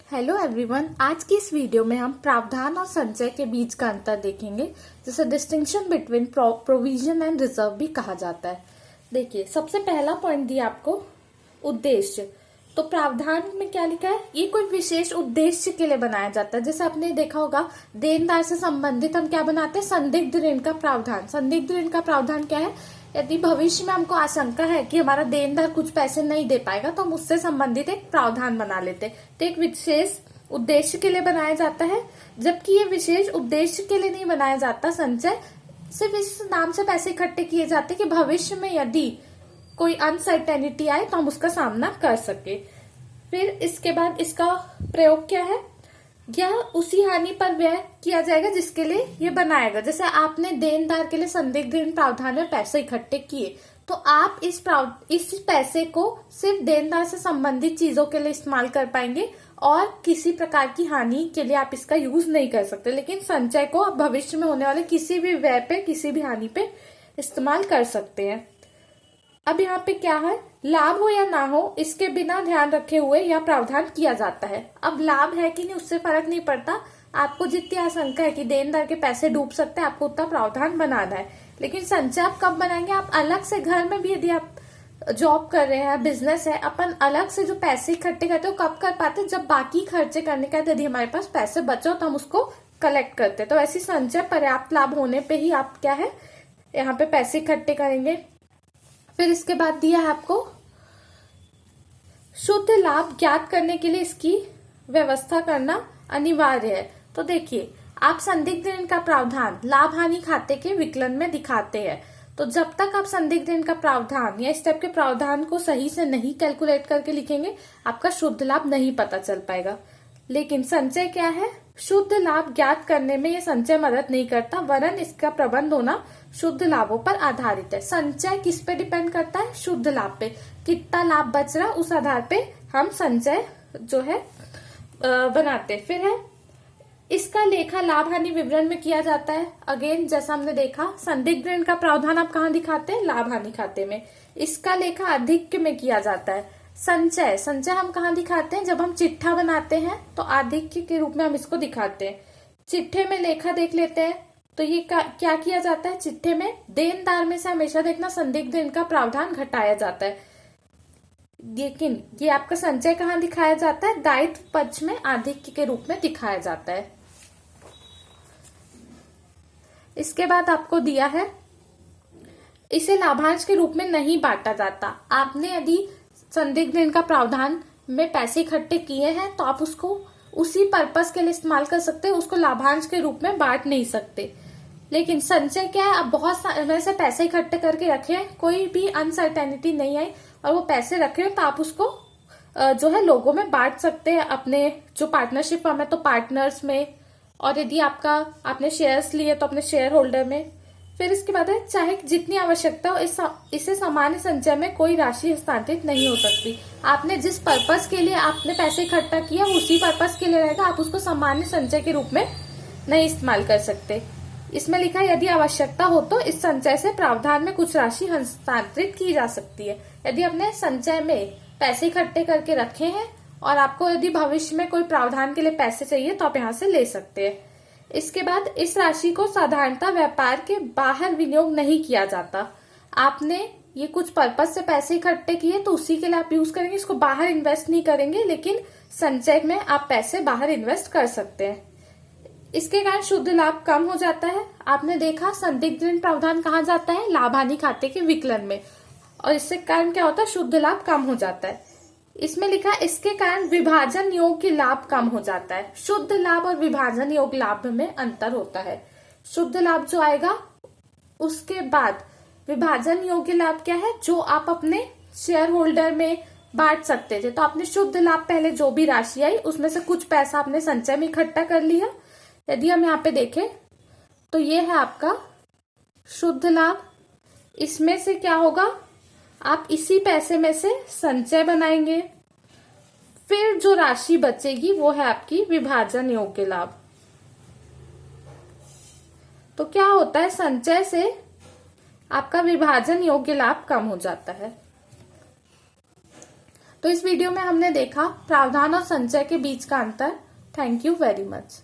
Hello everyone, आज की इस वीडियो में हम प्रावधान और संचय के बीच का अंतर देखेंगे, जिसे distinction between provision and reserve भी कहा जाता है। देखिए, सबसे पहला पॉइंट दिया आपको उद्देश्य। तो प्रावधान में क्या लिखा है, ये कोई विशेष उद्देश्य के लिए बनाया जाता है। जैसे आपने देखा होगा, देनदार से संबंधित हम क्या बनाते हैं, संदिग्ध ऋण का प्रावधान। संदिग्ध ऋण का प्रावधान क्या है, यदि भविष्य में हमको आशंका है कि हमारा देनदार कुछ पैसे नहीं दे पाएगा तो हम उससे संबंधित एक प्रावधान बना लेते हैं। तो एक विशेष उद्देश्य के लिए बनाया जाता है, जबकि ये विशेष उद्देश्य के लिए नहीं बनाया जाता। संचय सिर्फ इस नाम से पैसे इकट्ठे किए जाते कि भविष्य में यदि कोई अनसर्टेनिटी आए तो हम उसका सामना कर सके। फिर इसके बाद इसका प्रयोग क्या है, यह उसी हानि पर व्यय किया जाएगा जिसके लिए ये बनाएगा। जैसे आपने देनदार के लिए संदिग्ध ऋण प्रावधान में पैसे इकट्ठे किए, तो आप इस पैसे को सिर्फ देनदार से संबंधित चीजों के लिए इस्तेमाल कर पाएंगे और किसी प्रकार की हानि के लिए आप इसका यूज नहीं कर सकते। लेकिन संचय को आप भविष्य में होने वाले किसी भी व्यय पे, किसी भी हानि पे इस्तेमाल कर सकते हैं। अब यहाँ पे क्या है, लाभ हो या ना हो, इसके बिना ध्यान रखे हुए यह प्रावधान किया जाता है। अब लाभ है कि नहीं उससे फर्क नहीं पड़ता, आपको जितनी आशंका है कि देनदार के पैसे डूब सकते हैं, आपको उतना प्रावधान बनाना है। लेकिन संचय आप कब बनाएंगे, आप अलग से घर में भी यदि आप जॉब कर रहे हैं, बिजनेस है, अपन अलग से जो पैसे इकट्ठे करते हो कब कर पाते, जब बाकी खर्चे करने का यदि हमारे पास पैसे बचे तो हम उसको कलेक्ट करते। तो ऐसी संचय पर्याप्त लाभ होने पे ही आप क्या है, यहाँ पे पैसे इकट्ठे करेंगे। फिर इसके बाद दिया है आपको शुद्ध लाभ ज्ञात करने के लिए इसकी व्यवस्था करना अनिवार्य है। तो देखिए, आप संदिग्ध ऋण का प्रावधान लाभ हानि खाते के विकलन में दिखाते हैं। तो जब तक आप संदिग्ध ऋण का प्रावधान या इस टाइप के प्रावधान को सही से नहीं कैलकुलेट करके लिखेंगे, आपका शुद्ध लाभ नहीं पता चल पाएगा। लेकिन संचय क्या है, शुद्ध लाभ ज्ञात करने में ये संचय मदद नहीं करता, वरन इसका प्रबंध होना शुद्ध लाभों पर आधारित है। संचय किस पे डिपेंड करता है, शुद्ध लाभ पे। कितना लाभ बच रहा है उस आधार पे हम संचय जो है बनाते। फिर है इसका लेखा लाभ हानि विवरण में किया जाता है। अगेन जैसा हमने देखा, संदिग्ध ऋण का प्रावधान आप कहाँ दिखाते हैं, लाभ हानि खाते में। इसका लेखा आधिक्य में किया जाता है। संचय हम कहाँ दिखाते हैं, जब हम चिट्ठा बनाते हैं तो आधिक्य के रूप में हम इसको दिखाते हैं। चिट्ठे में लेखा देख लेते हैं, तो ये क्या किया जाता है, चिट्ठे में देनदार में से हमेशा देखना संदिग्ध ऋण का प्रावधान घटाया जाता है। लेकिन ये आपका संचय कहाँ दिखाया जाता है, दायित्व पक्ष में आधिक्य के रूप में दिखाया जाता है। इसके बाद आपको दिया है, इसे लाभांश के रूप में नहीं बांटा जाता। आपने यदि संदिग्ध ऋण का प्रावधान में पैसे इकट्ठे किए हैं तो आप उसको उसी पर्पस के लिए इस्तेमाल कर सकते हैं, उसको लाभांश के रूप में बांट नहीं सकते। लेकिन संचय क्या है, आप बहुत समय से पैसे इकट्ठे करके रखे हैं, कोई भी अनसर्टेनिटी नहीं आई और वो पैसे रखे हैं, तो आप उसको जो है लोगों में बांट सकते हैं, अपने जो पार्टनरशिप फर्म है तो पार्टनर्स में, और यदि आपने शेयर्स लिए तो अपने शेयर होल्डर में। फिर इसके बाद है, चाहे जितनी आवश्यकता हो इसे सामान्य संचय में कोई राशि हस्तांतरित नहीं हो सकती। आपने जिस पर्पस के लिए आपने पैसे इकट्ठा किया उसी पर्पस के लिए रहेगा, आप उसको सामान्य संचय के रूप में नहीं इस्तेमाल कर सकते। इसमें लिखा है, यदि आवश्यकता हो तो इस संचय से प्रावधान में कुछ राशि हस्तांतरित की जा सकती है। यदि आपने संचय में पैसे इकट्ठे करके रखे हैं और आपको यदि भविष्य में कोई प्रावधान के लिए पैसे चाहिए तो आप यहाँ से ले सकते हैं। इसके बाद इस राशि को साधारणतः व्यापार के बाहर विनियोग नहीं किया जाता। आपने ये कुछ पर्पस से पैसे इकट्ठे किए तो उसी के लिए आप यूज करेंगे, इसको बाहर इन्वेस्ट नहीं करेंगे। लेकिन संचय में आप पैसे बाहर इन्वेस्ट कर सकते हैं। इसके कारण शुद्ध लाभ कम हो जाता है। आपने देखा, संदिग्ध ऋण प्रावधान कहाँ जाता है, लाभ हानि खाते के विकलन में, और इससे कारण क्या होता है, शुद्ध लाभ कम हो जाता है। इसमें लिखा है, इसके कारण विभाजन योग्य लाभ कम हो जाता है। शुद्ध लाभ और विभाजन योग्य लाभ में अंतर होता है। शुद्ध लाभ जो आएगा उसके बाद विभाजन योग्य लाभ क्या है, जो आप अपने शेयर होल्डर में बांट सकते थे। तो आपने शुद्ध लाभ पहले जो भी राशि आई उसमें से कुछ पैसा आपने संचय में इकट्ठा कर लिया। यदि हम यहाँ पे देखें तो ये है आपका शुद्ध लाभ। इसमें से क्या होगा, आप इसी पैसे में से संचय बनाएंगे। फिर जो राशि बचेगी वो है आपकी विभाजन योग्य लाभ। तो क्या होता है, संचय से आपका विभाजन योग्य लाभ कम हो जाता है। तो इस वीडियो में हमने देखा प्रावधान और संचय के बीच का अंतर। Thank you very much.